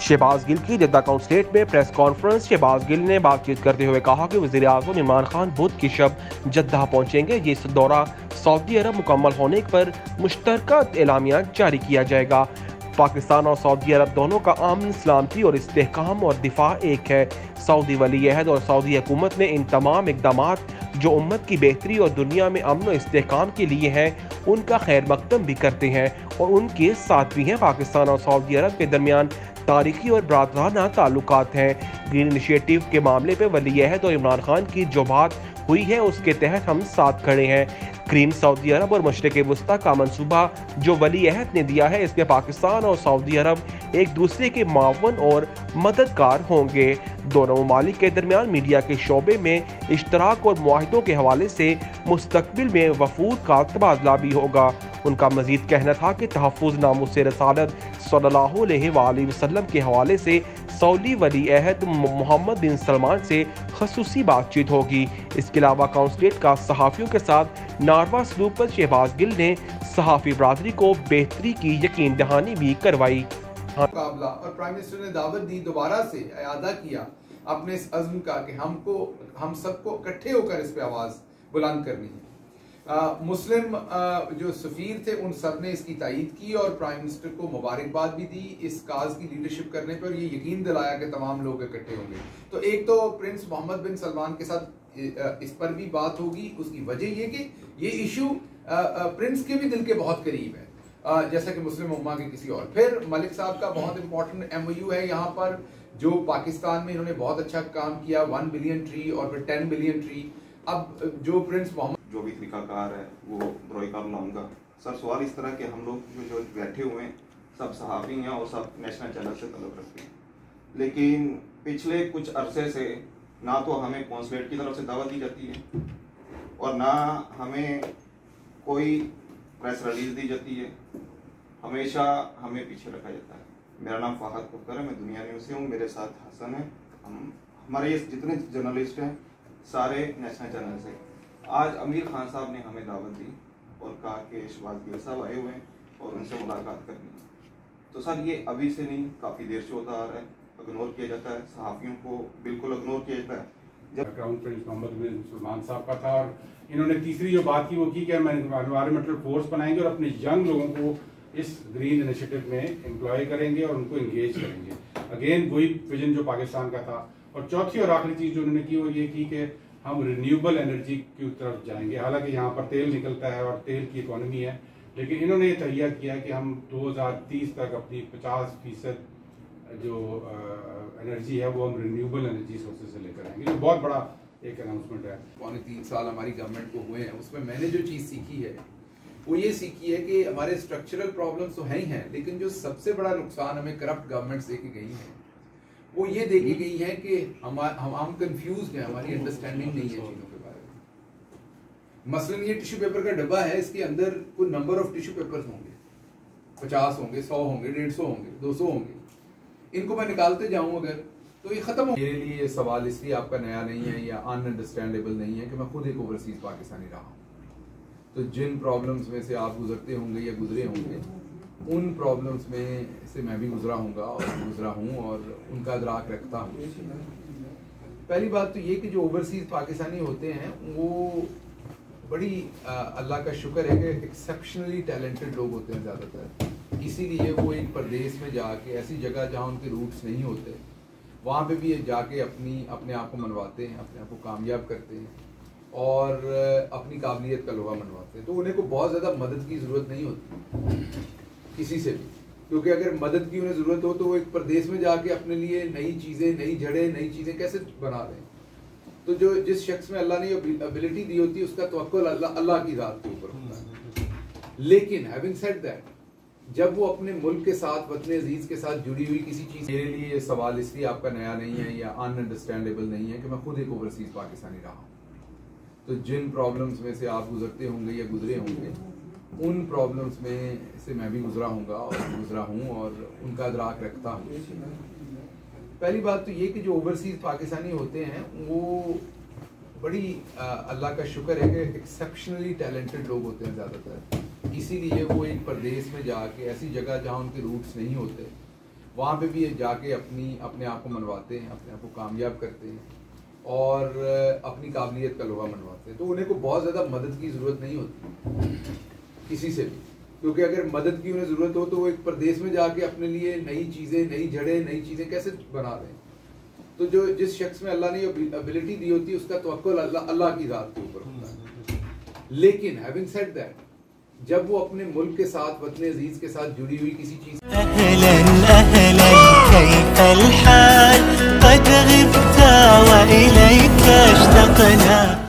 शहबाज गिल की जद्दा काउंसलेट में press conference. Shahbaz Gill ने बातचीत करते हुए कहा कि वज़ीर आज़म इमरान खान बुध की शब जद्दा पहुंचेंगे। ये दौरा सऊदी अरब मुकम्मल होने पर मुश्तरका एलामिया जारी किया जाएगा। पाकिस्तान और सऊदी अरब दोनों का अमन, सलामती और इस्तेहकाम और दिफा एक है। सऊदी वली अहद और सऊदी हुकूमत ने इन तमाम इक़दामात जो उम्मत की बेहतरी और दुनिया में अमन और इस्तेहकाम के लिए हैं उनका खैर मकदम भी करते हैं और उनके साथ भी हैं। पाकिस्तान और सऊदी अरब के दरमियान तारीखी और बरादराना ताल्लुकात हैं। ग्रीन इनिशिएटिव के मामले पर वली अहद और इमरान खान की जो बात हुई है उसके तहत हम साथ खड़े हैं। ग्रीन सऊदी अरब और मशरिक़ वस्ता का मंसूबा जो वली अहद ने दिया है इसमें पाकिस्तान और सऊदी अरब एक दूसरे के मावन और मददगार होंगे। दोनों ममालिक के दरमियान मीडिया के शोबे में इश्तराक और मुआहिदों के हवाले से मुस्तकबिल में वफूद का तबादला भी होगा। उनका मजीद कहना था कि तहफ़्फ़ुज़ नामूस रसालत सल्लल्लाहु अलैहि वसल्लम के हवाले से सऊदी वली अहद मोहम्मद बिन सलमान से ख़ुसूसी बातचीत होगी। इसके अलावा काउंसलेट का सहाफ़ियों के साथ नारवा सलूक पर शहबाज गिल ने सहाफ़ी बरादरी को बेहतरी की यकीन दहानी भी करवाई। मुकाबला और प्राइम मिनिस्टर ने दावत दी, दोबारा से अयादा किया अपने इस अज़्म का कि हम सबको इकट्ठे होकर इस पे आवाज़ बुलंद करनी है। मुस्लिम जो सफ़ीर थे उन सब ने इसकी तायीद की और प्राइम मिनिस्टर को मुबारकबाद भी दी इस काज की लीडरशिप करने पर। ये यकीन दिलाया कि तमाम लोग इकट्ठे होंगे। तो एक तो प्रिंस मोहम्मद बिन सलमान के साथ इस पर भी बात होगी। उसकी वजह ये कि ये इशू प्रिंस के भी दिल के बहुत करीब है, जैसा कि मुस्लिम उम्मा के किसी और। फिर मलिक साहब का बहुत इंपॉर्टेंट MOU है यहाँ पर, जो पाकिस्तान में इन्होंने बहुत अच्छा काम किया, 1 बिलियन ट्री और फिर 10 बिलियन ट्री। अब जो प्रिंस मोहम्मद जो भी तरीकाकार है वो ब्रोइकार लाऊंगा। सर सवाल इस तरह के हम लोग जो बैठे हुए हैं सब सहाफ़ी हैं और सब नेशनल चैनल से तल्लुक़ रखते हैं, लेकिन पिछले कुछ अरसे से ना तो हमें कॉन्सुलेट की तरफ से दावत दी जाती है और ना हमें कोई प्रेस रिलीज दी जाती है। हमेशा हमें पीछे रखा जाता है। मेरा नाम फ़ाहद कुकर है, मैं दुनिया न्यूज़ से हूँ। मेरे साथ हसन है। हमारे ये जितने जर्नलिस्ट हैं सारे नेशनल चैनल से। आज अमीर खान साहब ने हमें दावत दी और कहा कि शहबाज गिल साहब आए हुए हैं और उनसे मुलाकात करनी है। तो सर ये अभी से नहीं, काफ़ी देर से होता आ रहा है, इग्नोर किया जाता है, सहाफ़ियों को बिल्कुल इग्नोर किया जाता है। जब क्राउन प्रिंस मोहम्मद बिन सलमान साहब का था और इन्होंने तीसरी जो बात की वो की कि हम एनवायरमेंटल फोर्स बनाएंगे और अपने यंग लोगों को इस ग्रीन इनिशिएटिव में एम्प्लॉय करेंगे और उनको इंगेज करेंगे। अगेन वही विजन जो पाकिस्तान का था। और चौथी और आखिरी चीज़ जो उन्होंने की वो ये की कि हम रिन्यूएबल एनर्जी की तरफ जाएंगे। हालांकि यहाँ पर तेल निकलता है और तेल की इकोनॉमी है, लेकिन इन्होंने ये तैयार किया कि हम 2030 तक अपनी 50% जो एनर्जी है वो हम रिन्यूएबल एनर्जी सोर्सेज से लेकर आएंगे। ये बहुत बड़ा एक अनाउंसमेंट है। 3 साल हमारी गवर्नमेंट को हुए हैं, उसमें मैंने जो चीज़ सीखी है वो ये सीखी है कि हमारे स्ट्रक्चरल प्रॉब्लम्स तो हैं ही हैं, लेकिन जो सबसे बड़ा नुकसान हमें करप्ट गवर्नमेंट्स दे के गई हैं वो ये देखी गई है कि हम कंफ्यूज हैं, हमारी अंडरस्टैंडिंग नहीं है चीज़ों के बारे में। मसलन ये टिश्यू पेपर का डब्बा है, इसके अंदर कोई नंबर ऑफ टिश्यू पेपर्स होंगे, 50 होंगे, 100 होंगे, 150 होंगे, 200 होंगे। इनको मैं निकालते जाऊं अगर तो ये खत्म हो। मेरे लिए ये सवाल इसलिए आपका नया नहीं है या अनअंडरस्टैंडेबल नहीं है कि मैं खुद एक ओवरसीज पाकिस्तानी रहा हूँ। तो जिन प्रॉब्लम्स में से आप गुजरते होंगे या गुजरे होंगे उन प्रॉब्लम्स में से मैं भी गुजरा हूँ और उनका अदराक रखता हूँ। पहली बात तो ये कि जो ओवरसीज पाकिस्तानी होते हैं वो बड़ी अल्लाह का शुक्र है कि एक्सेप्शनली टैलेंटेड लोग होते हैं ज़्यादातर। इसीलिए वो एक प्रदेश में जाके ऐसी जगह जहाँ उनके रूट्स नहीं होते वहाँ पे भी जाके अपने आप को मनवाते हैं, अपने आप को कामयाब करते हैं और अपनी काबिलियत का लोहा मनवाते हैं। तो उन्हें को बहुत ज़्यादा मदद की ज़रूरत नहीं होती किसी से भी, क्योंकि अगर मदद की उन्हें ज़रूरत हो तो वो एक प्रदेश में जाके अपने लिए नई चीज़ें, नई जड़ें, नई चीज़ें कैसे बना दें। तो जो जिस शख्स में अल्लाह ने एबिलिटी दी होती है उसका तवक्कुल अल्लाह की ज़ात के ऊपर होता है। लेकिन हैविंग सेड दैट, जब वो अपने मुल्क के साथ, वतन अजीज़ के साथ जुड़ी हुई किसी चीज़, मेरे लिए ये सवाल इसलिए आपका नया नहीं है या अनअंडरस्टैंडेबल नहीं है कि मैं खुद एक ओवरसीज पाकिस्तानी रहा हूँ। तो जिन प्रॉब्लम्स में से आप गुजरते होंगे या गुजरे होंगे उन प्रॉब्लम्स में से मैं भी गुजरा हूँ और उनका अदराक रखता हूँ। पहली बात तो ये कि जो ओवरसीज पाकिस्तानी होते हैं वो बड़ी अल्लाह का शुक्र है कि एक्सेप्शनली टैलेंटेड लोग होते हैं ज़्यादातर, इसीलिए वो एक प्रदेश में जाके ऐसी जगह जहाँ उनके रूट्स नहीं होते वहाँ पे भी जाके अपने आप को मनवाते हैं, अपने आप को कामयाब करते हैं और अपनी काबिलियत का लोहा मनवाते हैं। तो उन्हें को बहुत ज़्यादा मदद की ज़रूरत नहीं होती किसी से भी, क्योंकि अगर मदद की उन्हें ज़रूरत हो तो वो एक प्रदेश में जाके अपने लिए नई चीज़ें, नई जड़ें, नई चीज़ें कैसे बना दें। तो जो जिस शख्स में अल्लाह ने एबिलिटी दी होती है उसका तवक्कुल अल्लाह की ज़ात के ऊपर होता है। लेकिन हैविंग सेड दैट, जब वो अपने मुल्क के साथ, वतन अजीज के साथ जुड़ी हुई किसी चीज़ अहलन अहलन कैफल हाल, क़द ग़िब्त व इलैका इश्तक़ना।